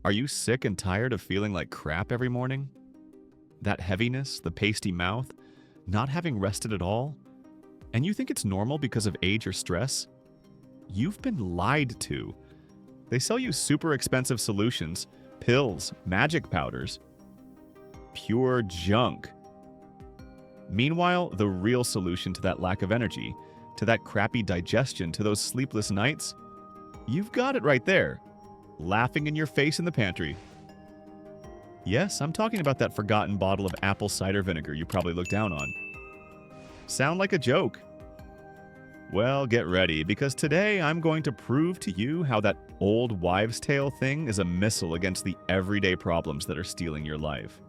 Are you sick and tired of feeling like crap every morning? That heaviness, the pasty mouth, not having rested at all? And you think it's normal because of age or stress? You've been lied to. They sell you super expensive solutions, pills, magic powders. Pure junk. Meanwhile, the real solution to that lack of energy, to that crappy digestion, to those sleepless nights, you've got it right there, laughing in your face in the pantry. Yes, I'm talking about that forgotten bottle of apple cider vinegar you probably looked down on. Sound like a joke? Well, get ready, because today I'm going to prove to you how that old wives' tale thing is a missile against the everyday problems that are stealing your life.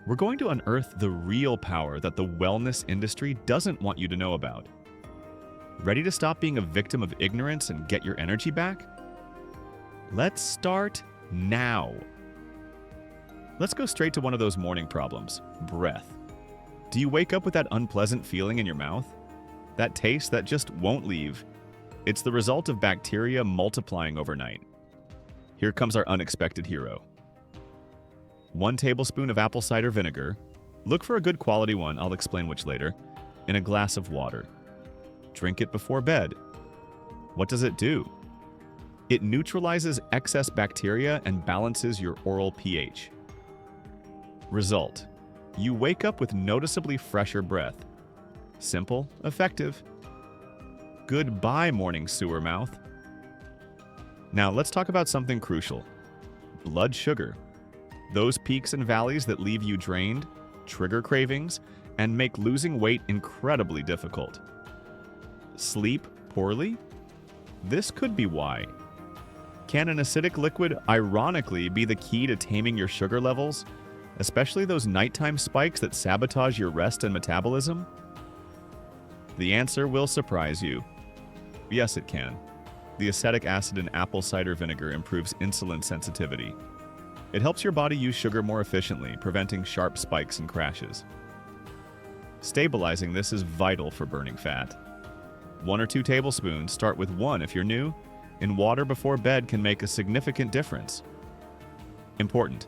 We're going to unearth the real power that the wellness industry doesn't want you to know about. Ready to stop being a victim of ignorance and get your energy back? Let's start now. Let's go straight to one of those morning problems, breath. Do you wake up with that unpleasant feeling in your mouth? That taste that just won't leave? It's the result of bacteria multiplying overnight. Here comes our unexpected hero. 1 tablespoon of apple cider vinegar. Look for a good quality one, I'll explain which later. In a glass of water. Drink it before bed. What does it do? It neutralizes excess bacteria and balances your oral pH. Result: you wake up with noticeably fresher breath. Simple, effective. Goodbye, morning sewer mouth. Now let's talk about something crucial. Blood sugar. Those peaks and valleys that leave you drained, trigger cravings, and make losing weight incredibly difficult. Sleep poorly? This could be why. Can an acidic liquid ironically be the key to taming your sugar levels, especially those nighttime spikes that sabotage your rest and metabolism? The answer will surprise you. Yes, it can. The acetic acid in apple cider vinegar improves insulin sensitivity. It helps your body use sugar more efficiently, preventing sharp spikes and crashes. Stabilizing this is vital for burning fat. 1 or 2 tablespoons, start with 1 if you're new, in water before bed can make a significant difference. Important: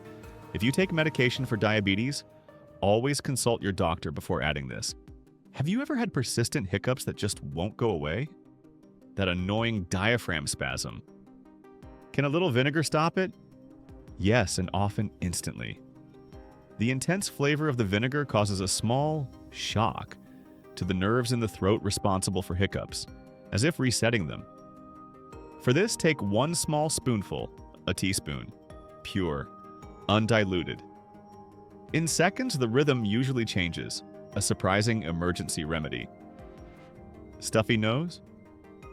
if you take medication for diabetes, always consult your doctor before adding this. Have you ever had persistent hiccups that just won't go away? That annoying diaphragm spasm? Can a little vinegar stop it? Yes, and often instantly. The intense flavor of the vinegar causes a small shock to the nerves in the throat responsible for hiccups, as if resetting them. For this, take 1 small spoonful, a teaspoon, pure, undiluted. In seconds, the rhythm usually changes, a surprising emergency remedy. Stuffy nose?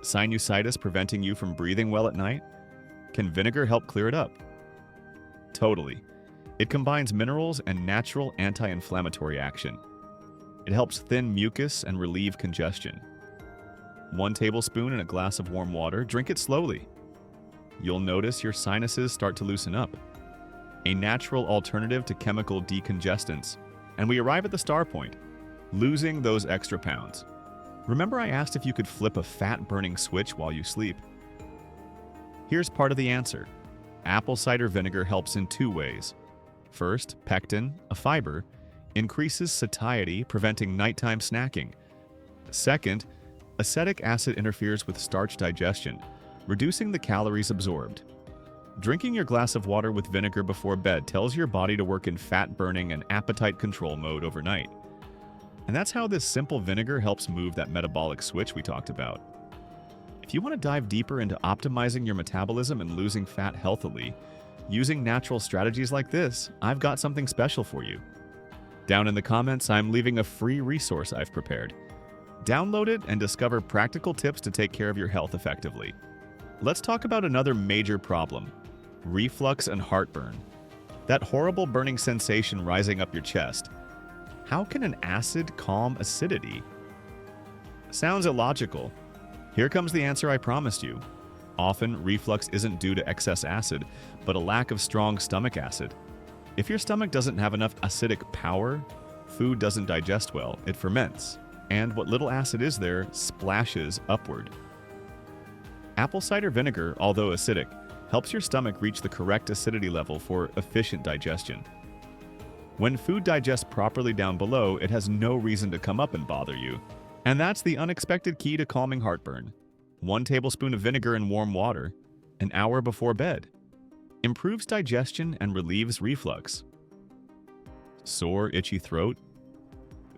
Sinusitis preventing you from breathing well at night? Can vinegar help clear it up? Totally. It combines minerals and natural anti-inflammatory action. It helps thin mucus and relieve congestion. 1 tablespoon in a glass of warm water, drink it slowly. You'll notice your sinuses start to loosen up. A natural alternative to chemical decongestants. And we arrive at the star point, losing those extra pounds. Remember I asked if you could flip a fat-burning switch while you sleep? Here's part of the answer. Apple cider vinegar helps in 2 ways. First, pectin, a fiber, increases satiety, preventing nighttime snacking. Second, acetic acid interferes with starch digestion, reducing the calories absorbed. Drinking your glass of water with vinegar before bed tells your body to work in fat-burning and appetite control mode overnight. And that's how this simple vinegar helps move that metabolic switch we talked about. If you want to dive deeper into optimizing your metabolism and losing fat healthily, using natural strategies like this, I've got something special for you. Down in the comments, I'm leaving a free resource I've prepared. Download it and discover practical tips to take care of your health effectively. Let's talk about another major problem: reflux and heartburn. That horrible burning sensation rising up your chest. How can an acid calm acidity? Sounds illogical. Here comes the answer I promised you. Often, reflux isn't due to excess acid, but a lack of strong stomach acid. If your stomach doesn't have enough acidic power, food doesn't digest well, it ferments, and what little acid is there splashes upward. Apple cider vinegar, although acidic, helps your stomach reach the correct acidity level for efficient digestion. When food digests properly down below, it has no reason to come up and bother you. And that's the unexpected key to calming heartburn. 1 tablespoon of vinegar in warm water, an hour before bed. Improves digestion and relieves reflux. Sore, itchy throat?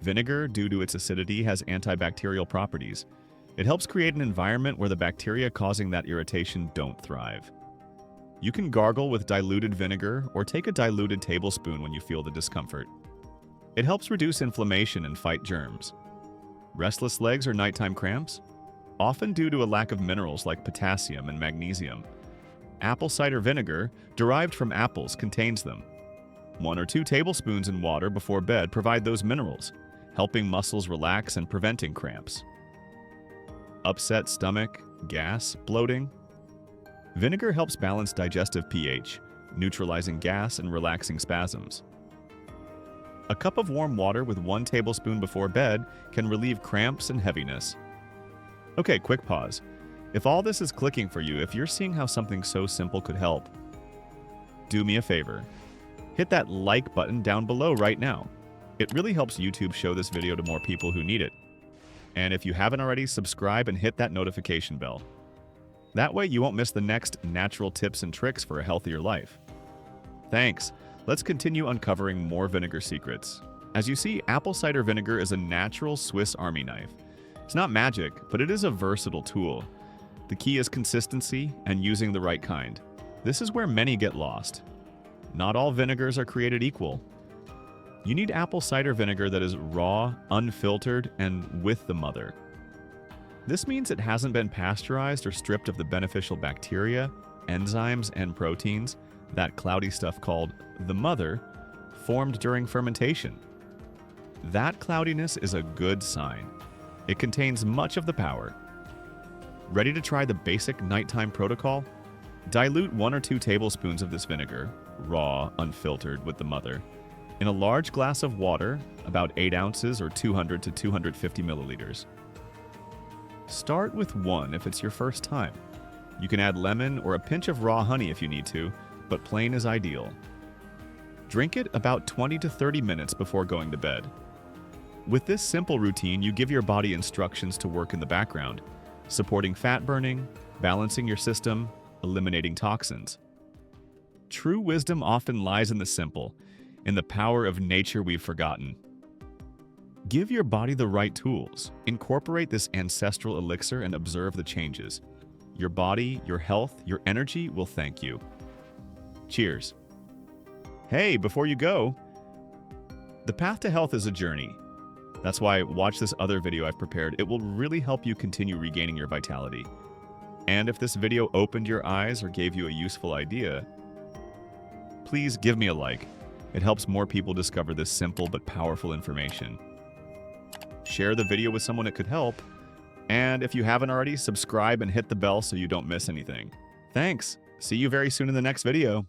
Vinegar, due to its acidity, has antibacterial properties. It helps create an environment where the bacteria causing that irritation don't thrive. You can gargle with diluted vinegar or take a diluted tablespoon when you feel the discomfort. It helps reduce inflammation and fight germs. Restless legs or nighttime cramps? Often due to a lack of minerals like potassium and magnesium. Apple cider vinegar, derived from apples, contains them. 1 or 2 tablespoons in water before bed provide those minerals, helping muscles relax and preventing cramps. Upset stomach, gas, bloating? Vinegar helps balance digestive pH, neutralizing gas and relaxing spasms. A cup of warm water with 1 tablespoon before bed can relieve cramps and heaviness. Okay, quick pause. If all this is clicking for you, if you're seeing how something so simple could help, do me a favor. Hit that like button down below right now. It really helps YouTube show this video to more people who need it. And if you haven't already, subscribe and hit that notification bell. That way you won't miss the next natural tips and tricks for a healthier life. Thanks. Let's continue uncovering more vinegar secrets. As you see, apple cider vinegar is a natural Swiss Army knife. It's not magic, but it is a versatile tool. The key is consistency and using the right kind. This is where many get lost. Not all vinegars are created equal. You need apple cider vinegar that is raw, unfiltered, and with the mother. This means it hasn't been pasteurized or stripped of the beneficial bacteria, enzymes, and proteins, that cloudy stuff called the mother, formed during fermentation. That cloudiness is a good sign. It contains much of the power. Ready to try the basic nighttime protocol? Dilute 1 or 2 tablespoons of this vinegar, raw, unfiltered, with the mother, in a large glass of water, about 8 ounces or 200 to 250 milliliters. Start with 1 if it's your first time. You can add lemon or a pinch of raw honey if you need to, but plain is ideal. Drink it about 20 to 30 minutes before going to bed. With this simple routine, you give your body instructions to work in the background, supporting fat burning, balancing your system, eliminating toxins. True wisdom often lies in the simple, in the power of nature we've forgotten. Give your body the right tools. Incorporate this ancestral elixir and observe the changes. Your body, your health, your energy will thank you. Cheers. Hey, before you go, the path to health is a journey. That's why watch this other video I've prepared. It will really help you continue regaining your vitality. And if this video opened your eyes or gave you a useful idea, please give me a like. It helps more people discover this simple but powerful information. Share the video with someone it could help. And if you haven't already, subscribe and hit the bell so you don't miss anything. Thanks. See you very soon in the next video.